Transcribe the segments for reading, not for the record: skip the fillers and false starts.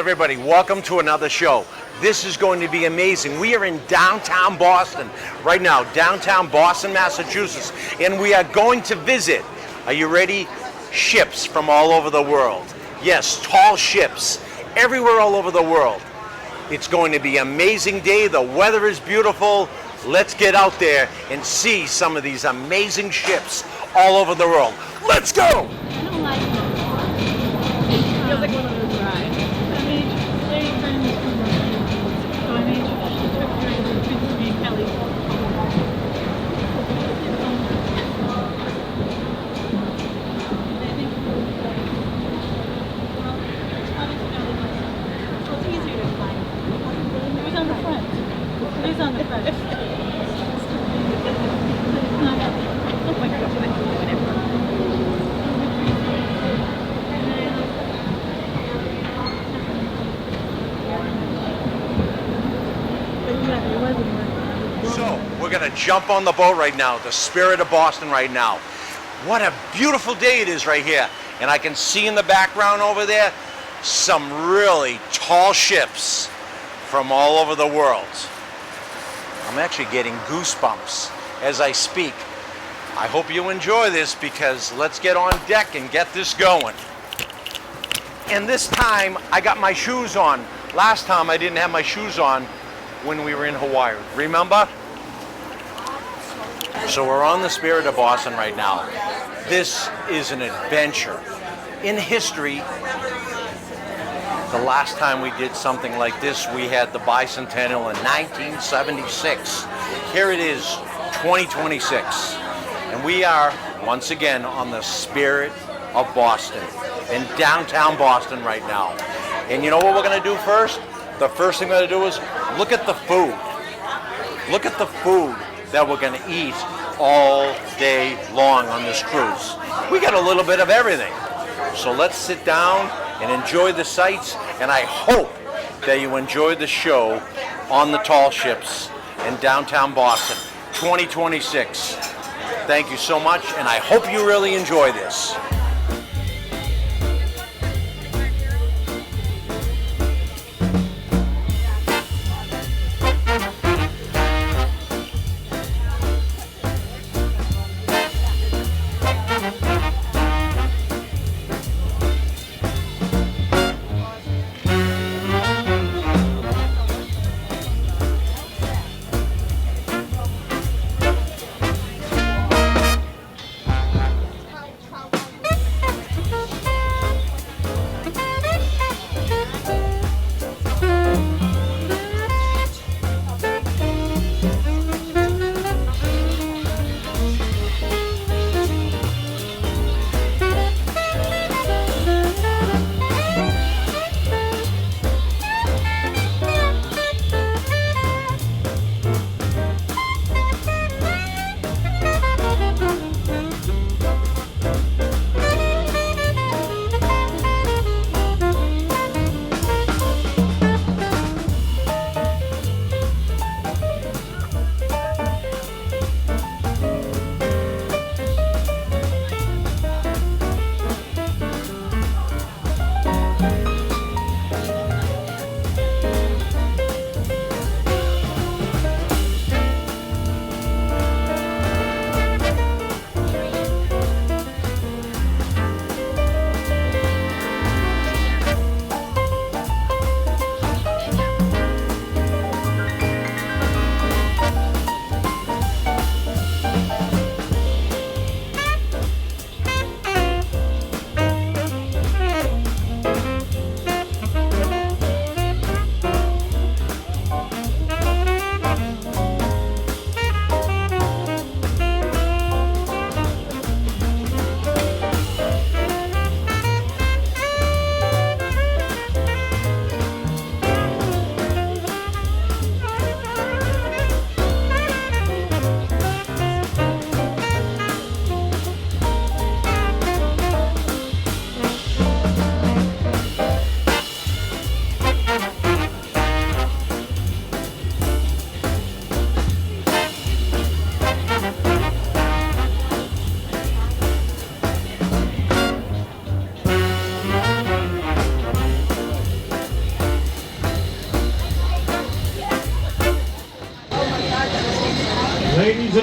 everybody, welcome to another show. This is going to be amazing. We are in downtown Boston right now, downtown Boston, Massachusetts, and we are going to visit, are you ready? Ships from all over the world. Yes, tall ships, everywhere all over the world. It's going to be an amazing day. The weather is beautiful. Let's get out there and see some of these amazing ships all over the world. Let's go! I don't like it. It feels like one of those rides. I made very friends from the so I made a trip through me and Kelly. Well, it's easier to find. It was on the front. It is on the front. Oh my God, whatever. So, we're going to jump on the boat right now, the Spirit of Boston right now. What a beautiful day it is right here. And I can see in the background over there some really tall ships from all over the world. I'm actually getting goosebumps as I speak. I hope you enjoy this because let's get on deck and get this going. And this time I got my shoes on. Last time I didn't have my shoes on when we were in Hawaii. Remember? So we're on the Spirit of Boston right now. This is an adventure. In history, the last time we did something like this, we had the bicentennial in 1976. Here it is, 2026. And we are, once again, on the Spirit of Boston, in downtown Boston right now. And you know what we're going to do first? The first thing we're going to do is look at the food. Look at the food that we're going to eat all day long on this cruise. We got a little bit of everything. So let's sit down and enjoy the sights, and I hope that you enjoy the show on the tall ships in downtown Boston, 2026. Thank you so much, and I hope you really enjoy this.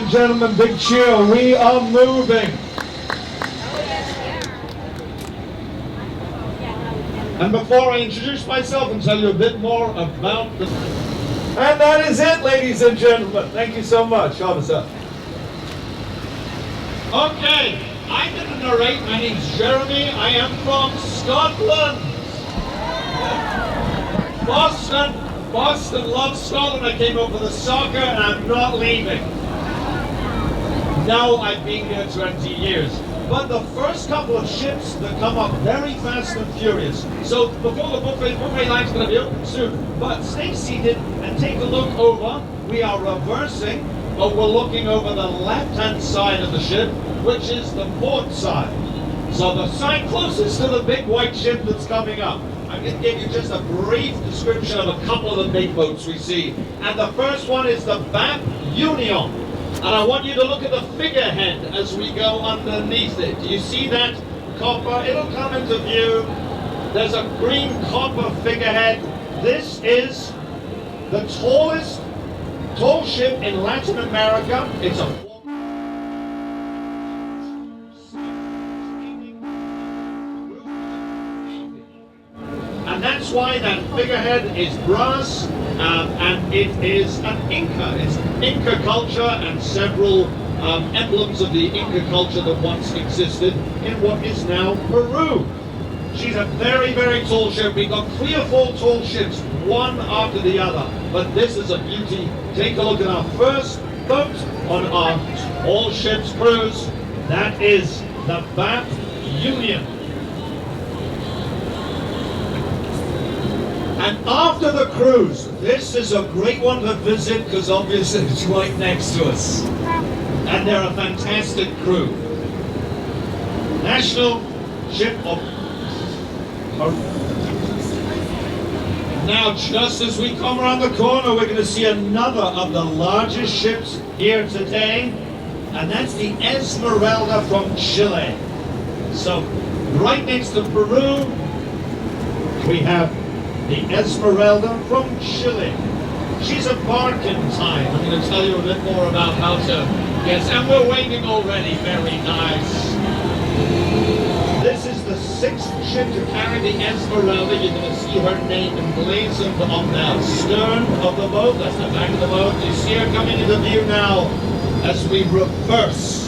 and gentlemen, big cheer. We are moving. And before I introduce myself and tell you a bit more about the... And that is it, ladies and gentlemen. Thank you so much, officer. Okay, I'm going to narrate. My name's Jeremy. I am from Scotland. Boston loves Scotland. I came over for the soccer and I'm not leaving. Now I've been here 20 years. But the first couple of ships that come up very fast and furious. So before the buffet line's going to be open soon. But stay seated and take a look over. We are reversing, but we're looking over the left-hand side of the ship, which is the port side. So the side closest to the big white ship that's coming up. I'm going to give you just a brief description of a couple of the big boats we see. And the first one is the BAP Union. And I want you to look at the figurehead as we go underneath it. Do you see that copper? It'll come into view. There's a green copper figurehead. This is the tall ship in Latin America. It's a and that's why that figurehead is brass, and it is an Inca. It's Inca culture and several emblems of the Inca culture that once existed in what is now Peru. She's a very, very tall ship. We've got 3 or 4 tall ships, one after the other. But this is a beauty. Take a look at our first boat on our all ships cruise. That is the BAP Union. And after the cruise, this is a great one to visit because obviously it's right next to us. And they're a fantastic crew. National Ship of... Now, just as we come around the corner, we're going to see another of the largest ships here today. And that's the Esmeralda from Chile. So, right next to Peru, we have the Esmeralda from Chile. She's a barkentine. I'm going to tell you a bit more about how to get, and we're waiting already. Very nice. This is the 6th ship to carry the Esmeralda. You're going to see her name emblazoned on the stern of the boat. That's the back of the boat. You see her coming into view now as we reverse.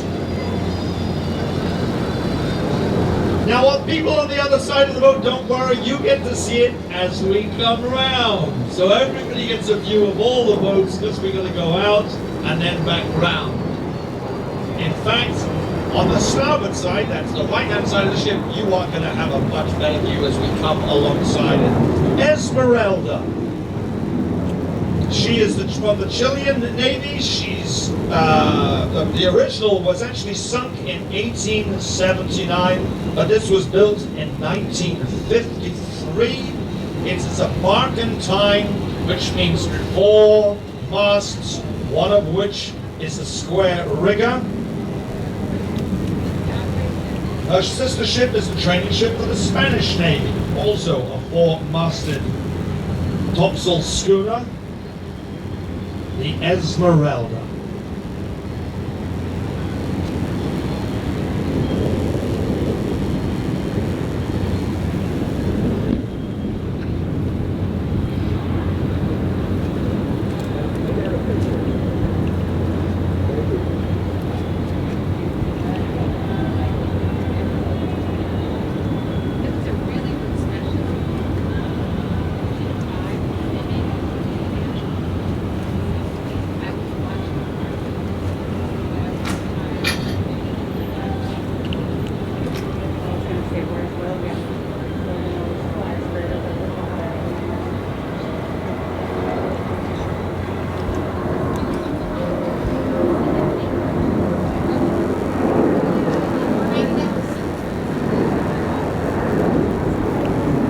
Now, what people on the other side of the boat, don't worry, you get to see it as we come round. So everybody gets a view of all the boats because we're going to go out and then back round. In fact, on the starboard side, that's the right-hand side of the ship, you are going to have a much better view as we come alongside it. Esmeralda. She is from the Chilean Navy. She's the original was actually sunk in 1879, but this was built in 1953. It is a barkentine, which means 4 masts, one of which is a square rigger. Her sister ship is the training ship for the Spanish Navy, also a 4-masted topsail schooner. The Esmeralda.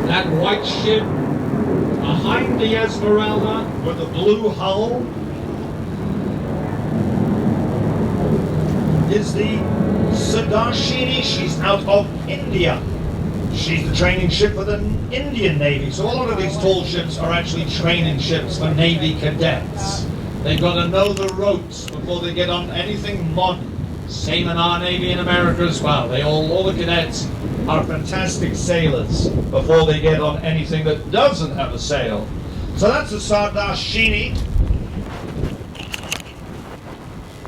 That white ship behind the Esmeralda with the blue hull is the Sudarshini. She's out of India. She's the training ship for the Indian Navy. So a lot of these tall ships are actually training ships for Navy cadets. They've got to know the ropes before they get on anything modern. Same in our Navy in America as well. All the cadets are fantastic sailors before they get on anything that doesn't have a sail. So that's the Sardar Sheeny.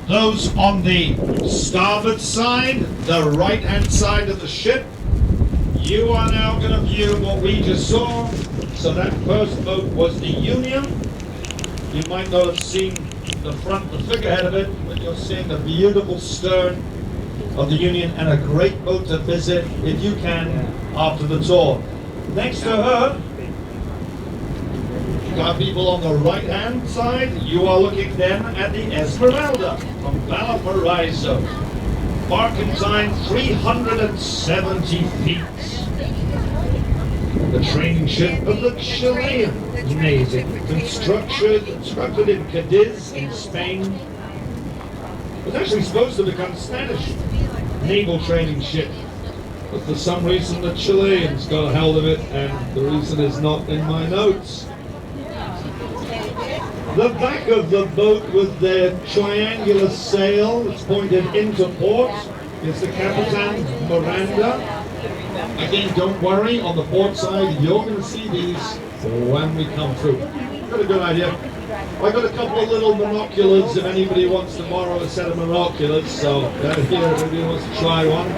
Those on the starboard side, the right-hand side of the ship, you are now going to view what we just saw. So that first boat was the Union. You might not have seen the front, the figurehead of it, but you're seeing the beautiful stern of the Union, and a great boat to visit if you can after the tour. Next to her, you got people on the right-hand side. You are looking then at the Esmeralda from Valparaiso. Barkentine, 370 feet. The training ship of the Chilean Navy, constructed in Cadiz in Spain. It was actually supposed to become Spanish naval training ship, but for some reason the Chileans got a hold of it, and the reason is not in my notes. The back of the boat with their triangular sail that's pointed into port is the Capitan Miranda. Again, don't worry, on the port side, you're going to see these when we come through. Got a good idea. I got a couple of little monoculars if anybody wants to borrow a set of monoculars, so here, if anybody wants to try one.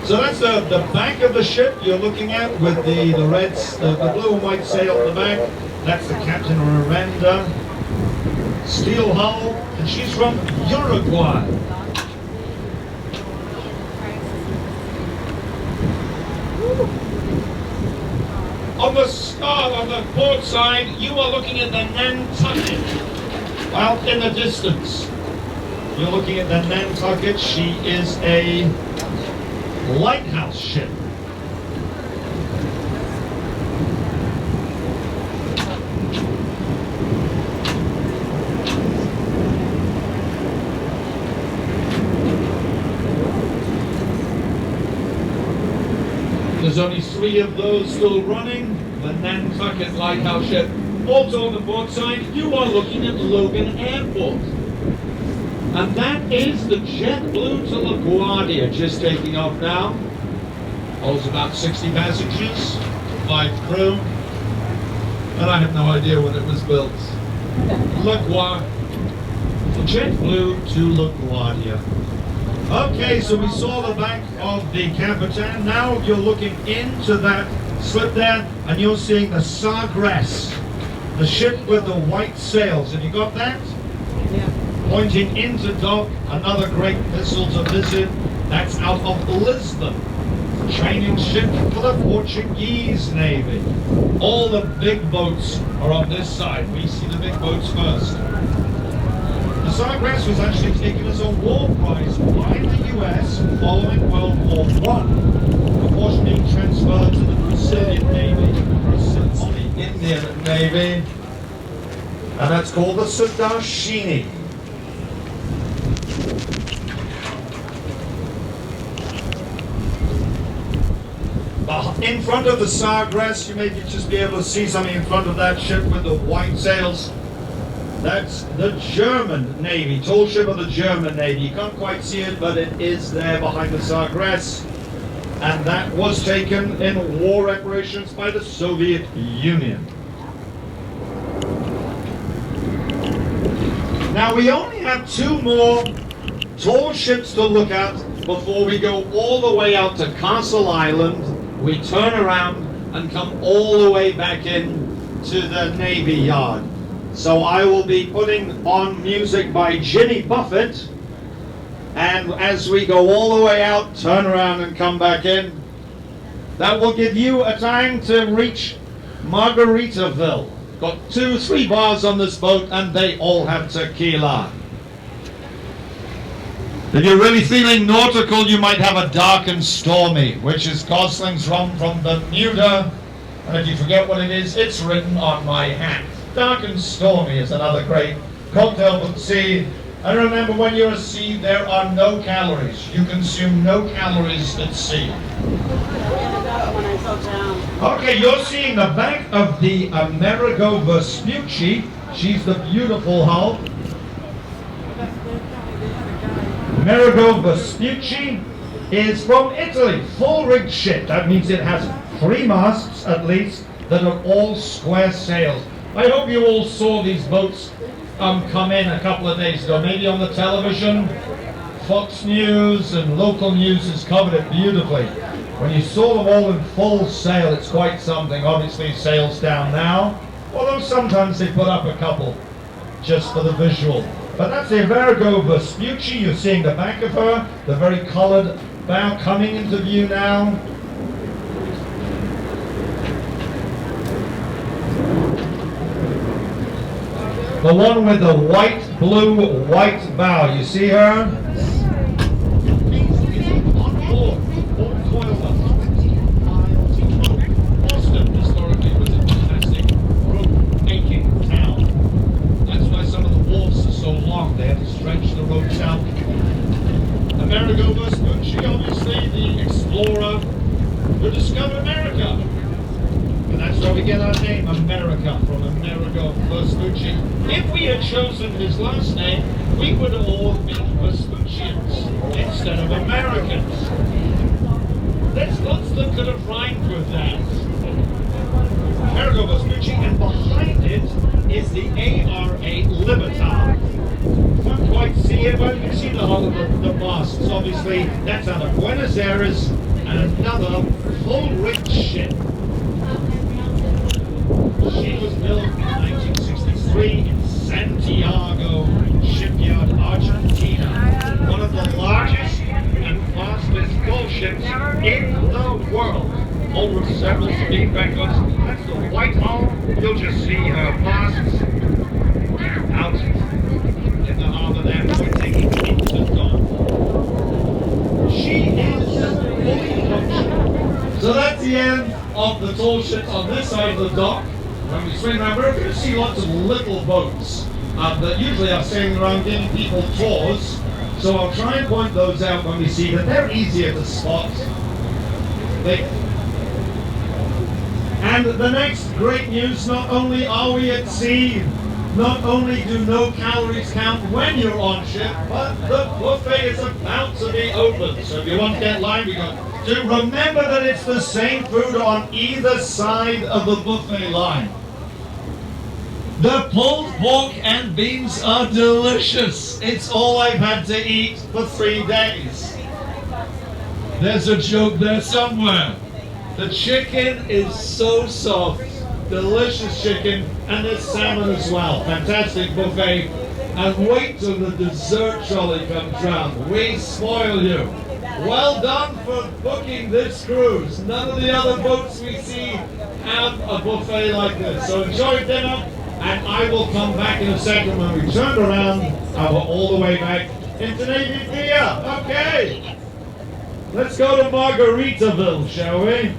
So that's the back of the ship you're looking at with the blue and white sail at the back. That's the Captain Miranda. Steel hull, and she's from Uruguay. On the port side, you are looking at the Nantucket. Out in the distance, you're looking at the Nantucket. She is a lighthouse ship. There's only 3 of those still running. The Nantucket lighthouse ship. Also on the port side, you are looking at Logan Airport. And that is the JetBlue to LaGuardia, just taking off now. Holds about 60 passengers, 5 crew. And I have no idea when it was built. JetBlue to LaGuardia. Okay, so we saw the back of the Capitan. Now you're looking into that slip there, and you're seeing the Sagres, the ship with the white sails. Have you got that? Yeah. Pointing into dock, another great vessel to visit. That's out of Lisbon. Training ship for the Portuguese Navy. All the big boats are on this side. We see the big boats first. The Sagres was actually taken as a war prize by the US following World War I, before being transferred to the Brazilian Navy, or the Indian Navy, and that's called the Sardar Sheeny. In front of the Sagres, you may just be able to see something in front of that ship with the white sails. That's the German Navy, tall ship of the German Navy. You can't quite see it, but it is there behind the Sagres. And that was taken in war reparations by the Soviet Union. Now we only have 2 more tall ships to look at before we go all the way out to Castle Island. We turn around and come all the way back in to the Navy Yard. So I will be putting on music by Jimmy Buffett, and as we go all the way out, turn around and come back in. That will give you a time to reach Margaritaville. Got 2-3 bars on this boat, and they all have tequila. If you're really feeling nautical, you might have a dark and stormy, which is Gosling's rum from Bermuda. And if you forget what it is, it's written on my hat. Dark and Stormy is another great cocktail from the sea, And remember, when you're at sea, there are no calories. You consume no calories at sea. Okay, you're seeing the back of the Amerigo Vespucci. She's the beautiful hull. Amerigo Vespucci is from Italy, full rigged ship. That means it has 3 masts at least that are all square sails. I hope you all saw these boats come in a couple of days ago, maybe on the television. Fox News and local news has covered it beautifully. When you saw them all in full sail, it's quite something. Obviously, sails down now, although sometimes they put up a couple just for the visual. But that's the Amerigo Vespucci. You're seeing the back of her, the very colored bow coming into view now. The one with the white, blue, white bow. You see her? Boston historically was a fantastic road-making town. That's why some of the wharfs are so long. They have to stretch the roads out. Amerigo Vespucci, obviously the explorer who discovered America. And that's where we get our name, America, from Amerigo Vespucci. If we had chosen his last name, we would all be Vespuccians instead of Americans. There's lots that could have rhymed with that. Amerigo Vespucci, and behind it is the ARA Libertad. Can't quite see it, but you can see the whole of the masts. Obviously, that's out of Buenos Aires, and another full-rigged ship. She was built in 1963 in Santiago Shipyard, Argentina. One of the largest and fastest coal ships in the world. Over several speed records. That's the White Hull. You'll just see her masts out in the harbor there, pointing into dawn. She is fully functional. So that's the end of the tall ships on this side of the dock. When we swing around, we're going to see lots of little boats that usually are sailing around giving people tours. So I'll try and point those out when we see them. They're easier to spot. And the next great news, not only are we at sea, not only do no calories count when you're on ship, but the buffet is about to be opened. So if you want to get lined, we got to remember that it's the same food on either side of the buffet line. The pulled pork and beans are delicious. It's all I've had to eat for 3 days. There's a joke there somewhere. The chicken is so soft, delicious chicken, and there's salmon as well. Fantastic buffet. And wait till the dessert trolley comes round. We spoil you. Well done for booking this cruise. None of the other boats we see have a buffet like this. So enjoy dinner, and I will come back in a second when we turn around and we're all the way back into Navy Pier. Okay. Let's go to Margaritaville, shall we?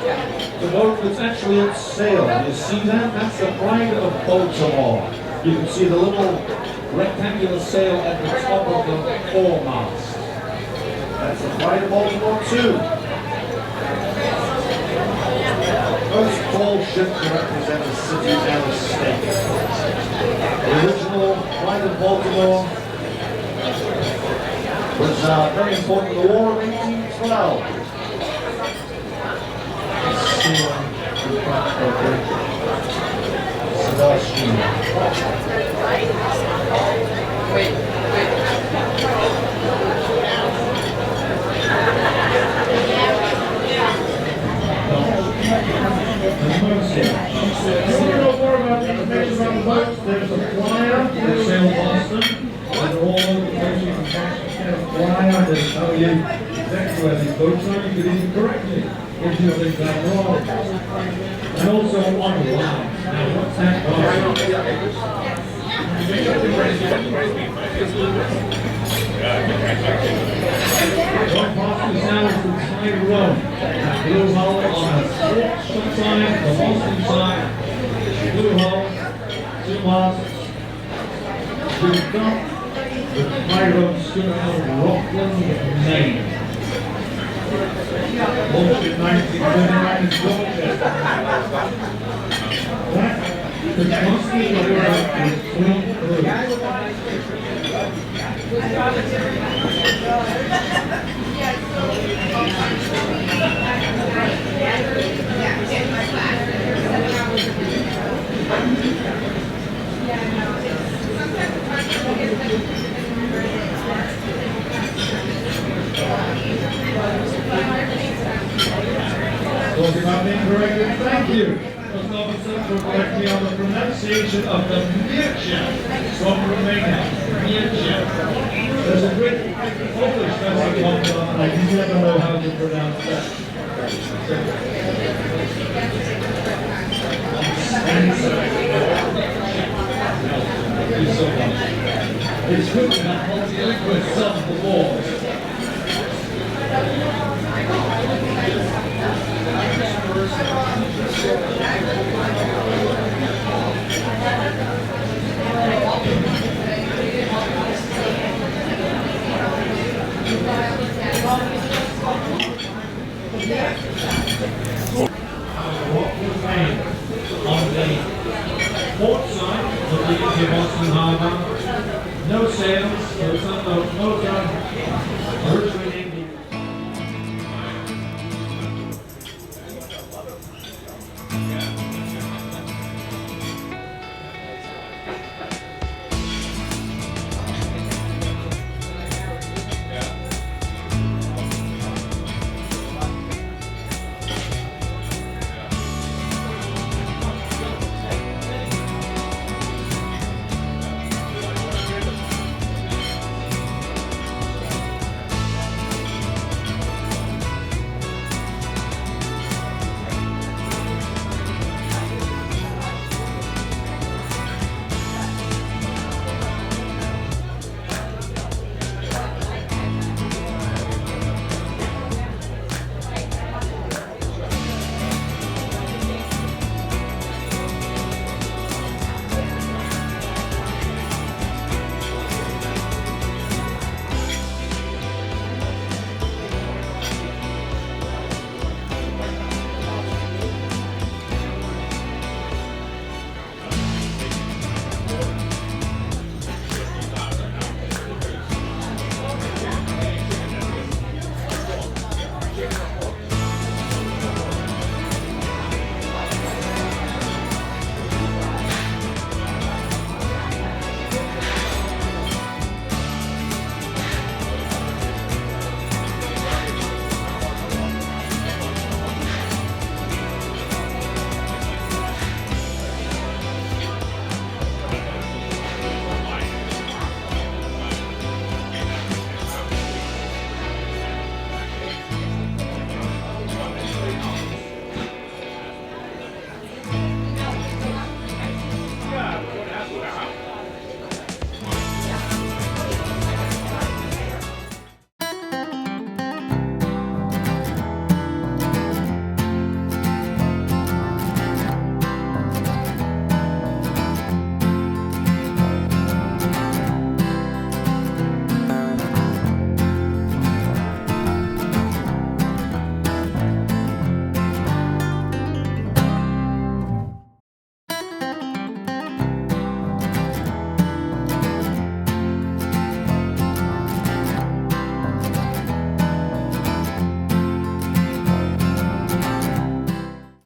The boat that's actually at sail. You see that? That's the Pride of Baltimore. You can see the little rectangular sail at the top of the foremast. That's the Pride of Baltimore too. Most tall ships represent a city and a state. The original Pride of Baltimore was very important in the War of 1812. There's a flyer, there's sail Boston, and all over the place you can catch a flyer, they tell you exactly where these boats are, you can even correct it if you think that's wrong. And also online. Now what's that John Boston Sound from Side Road. Blue Hull on a short side, the Boston side. Blue Hull, 2 miles. To the top, the High Road stood out of Rockland, Maine. Launched in 1939 in Dorchester. That could possibly go out with 12 crews. Talking about being corrected, thank you. Mr. Officer, for correcting me on the pronunciation of the Mircea from Romania. Mircea. There's a great Polish festival on, I never know how to pronounce that. Thank you so much. It's good to have multi-linguists solve the wars. On the port side of the Boston Harbor, no sails, there's no motor, originally named the